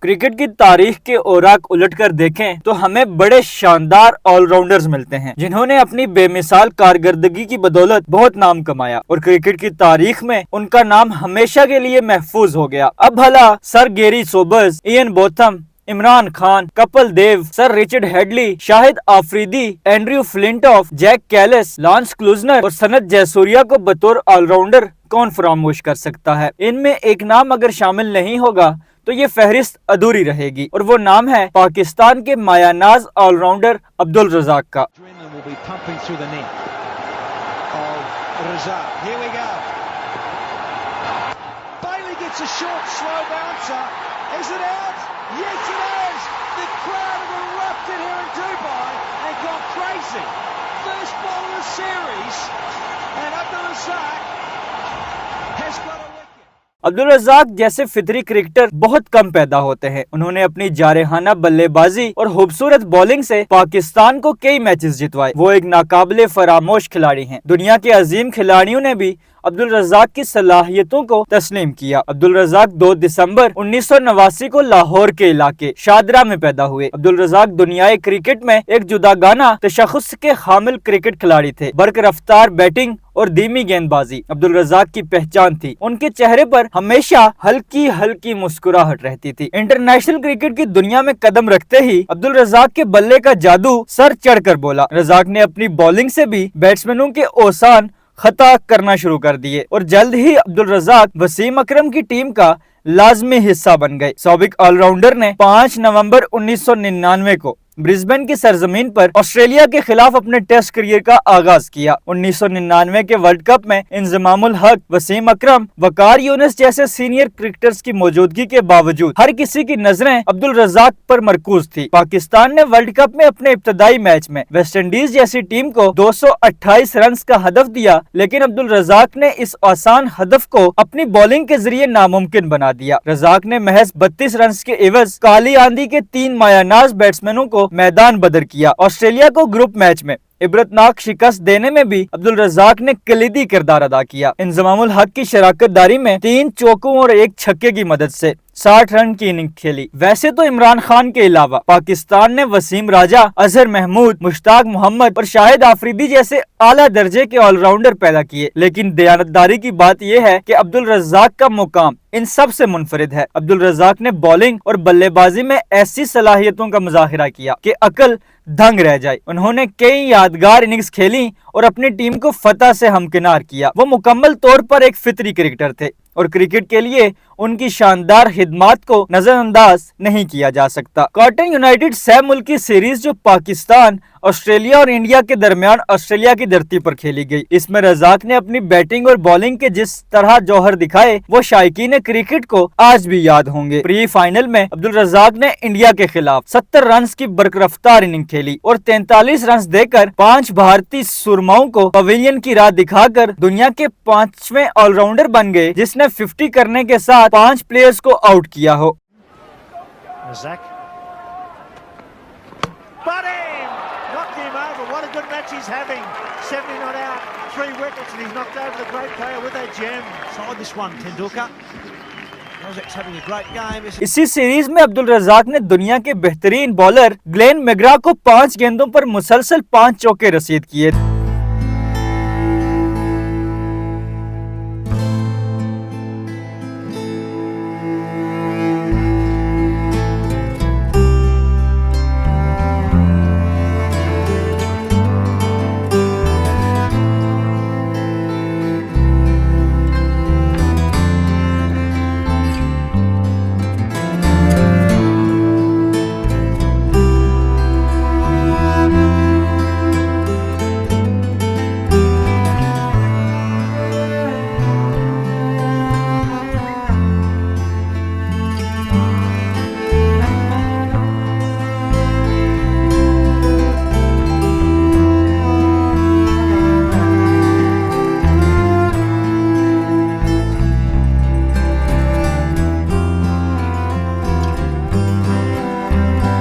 Cricket کی تاریخ کے اوراق الٹ کر دیکھیں تو ہمیں بڑے شاندار آل راؤنڈرز ملتے ہیں جنہوں نے اپنی بے مثال کارکردگی کی بدولت بہت نام کمایا اور کرکٹ کی تاریخ میں ان کا نام ہمیشہ کے لیے محفوظ ہو گیا۔ اب بھلا sir Garry Sobers, Ian Botham, Imran Khan, Kapil Dev, sir Richard Hadlee, Shahid Afridi, Andrew Flintoff, Jacques Kallis, Lance Klusener اور سنت جے سوریا کو بطور آل راؤنڈر کون فراموش کر سکتا ہے؟ ان میں ایک نام اگر شامل نہیں ہوگا تو یہ فہرست ادھوری رہے گی، اور وہ نام ہے پاکستان کے مایہ ناز آل راؤنڈر عبدالرزاق کا۔ عبدالرزاق جیسے فطری کرکٹر بہت کم پیدا ہوتے ہیں۔ انہوں نے اپنی جارحانہ بلے بازی اور خوبصورت بولنگ سے پاکستان کو کئی میچز جتوائے۔ وہ ایک ناقابل فراموش کھلاڑی ہیں۔ دنیا کے عظیم کھلاڑیوں نے بھی عبدالرزاق کی صلاحیتوں کو تسلیم کیا۔ عبدالرزاق 2 دسمبر 1989 کو لاہور کے علاقے شادرہ میں پیدا ہوئے۔ عبدالرزاق دنیائے کرکٹ میں ایک جداگانہ تشخص کے حامل کرکٹ کھلاڑی تھے۔ برق رفتار بیٹنگ اور دھیمی گیند بازی عبدالرزاق کی پہچان تھی۔ ان کے چہرے پر ہمیشہ ہلکی ہلکی مسکراہٹ رہتی تھی۔ انٹرنیشنل کرکٹ کی دنیا میں قدم رکھتے ہی عبدالرزاق کے بلے کا جادو سر چڑھ کر بولا۔ رزاق نے اپنی بولنگ سے بھی بیٹسمینوں کے اوسان خطا کرنا شروع کر دیے اور جلد ہی عبدالرزاق وسیم اکرم کی ٹیم کا لازمی حصہ بن گئے۔ سابق آل راؤنڈر نے 5 نومبر 1999 کو برسبن کی سرزمین پر آسٹریلیا کے خلاف اپنے ٹیسٹ کریئر کا آغاز کیا۔ 1999 کے ورلڈ کپ میں انضمام الحق، وسیم اکرم، وقار یونس جیسے سینئر کرکٹرز کی موجودگی کے باوجود ہر کسی کی نظریں عبدالرزاق پر مرکوز تھی۔ پاکستان نے ورلڈ کپ میں اپنے ابتدائی میچ میں ویسٹ انڈیز جیسی ٹیم کو 228 رنز کا ہدف دیا، لیکن عبدالرزاق نے اس آسان ہدف کو اپنی بولنگ کے ذریعے ناممکن بنا دیا۔ رزاق نے محض 32 رنز کے عوض کالی آندھی کے 3 مایہ ناز بیٹسمینوں کو میدان بدر کیا۔ آسٹریلیا کو گروپ میچ میں عبرتناک شکست دینے میں بھی عبدالرزاق نے کلیدی کردار ادا کیا۔ انضمام الحق کی شراکت داری میں 3 چوکوں اور 1 چھکے کی مدد سے 60 رن کی اننگ کھیلی۔ ویسے تو عمران خان کے علاوہ پاکستان نے وسیم راجہ، اظہر محمود، مشتاق محمد اور شاہد آفریدی جیسے اعلیٰ درجے کے آل راؤنڈر پیدا کیے، لیکن دیانتداری کی بات یہ ہے کہ عبدالرزاق کا مقام ان سب سے منفرد ہے۔ عبدالرزاق نے بولنگ اور بلے بازی میں ایسی صلاحیتوں کا مظاہرہ کیا کہ عقل دھنگ رہ جائے۔ انہوں نے کئی یادگار اننگز کھیلی اور اپنی ٹیم کو فتح سے ہمکنار کیا۔ وہ مکمل طور پر ایک فطری کرکٹر تھے اور کرکٹ کے لیے ان کی شاندار خدمات کو نظر انداز نہیں کیا جا سکتا۔ کاٹن یونائیٹڈ 6 ملکی سیریز جو پاکستان، آسٹریلیا اور انڈیا کے درمیان آسٹریلیا کی دھرتی پر کھیلی گئی، اس میں رزاق نے اپنی بیٹنگ اور بولنگ کے جس طرح جوہر دکھائے وہ شائقین کرکٹ کو آج بھی یاد ہوں گے۔ پری فائنل میں عبدالرزاق نے انڈیا کے خلاف 70 رنز کی برق رفتار اننگ کھیلی اور 43 رنز دے کر 5 بھارتی سرماؤں کو پویلین کی راہ دکھا کر دنیا کے 5ویں آل راؤنڈر بن گئے جس نے 50 کرنے کے ساتھ 5 پلیئرز کو آؤٹ کیا ہو۔ He's having 70 not out, 3 wickets, and he's knocked over the great player with a gem. Solid this one, Tendulkar. Having a great game. اسی سیریز میں عبدالرزاق نے دنیا کے بہترین بولر گلین میگرا کو 5 گیندوں پر مسلسل 5 چوکے رسید کیے۔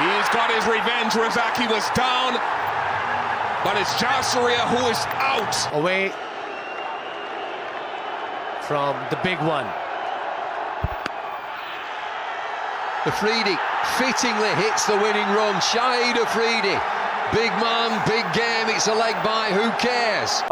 He's got his revenge. Razaki was down, but it's Jasuria who is out. Away from the big one. Afridi fittingly hits the winning run. Shahid Afridi. Big man, big game. It's a leg by. Who cares?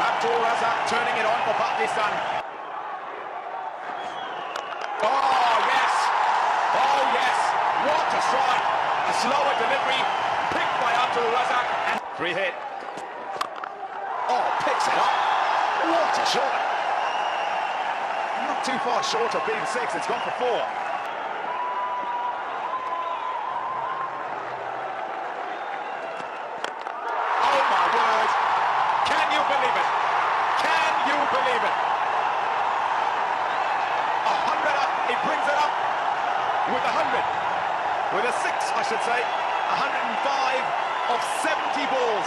Abdul Razak turning it on for Pakistan. Oh yes, oh yes, what a strike! A slower delivery, picked by Abdul Razak. And free hit. Oh, picks it up. What a shot! Not too far short of being 6. It's gone for 4. Oh my word! Can you believe it? Can you believe it? 100 up, he brings it up with 100. With a 6, I should say. 105 of 70 balls.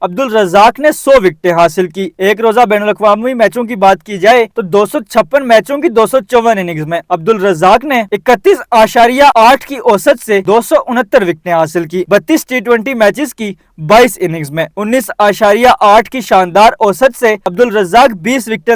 عبد الرزاق نے 100 وکٹیں حاصل کی۔ ایک روزہ بین الاقوامی میچوں کی بات کی جائے تو 256 میچوں کی 254 اننگز میں عبد الرزاق نے 31.8 کی اوسط سے 269 وکٹیں حاصل کی۔ 32 T20 میچز کی 22 اننگز میں 19.8 کی شاندار اوسط سے عبد الرزاق 20 وکٹیں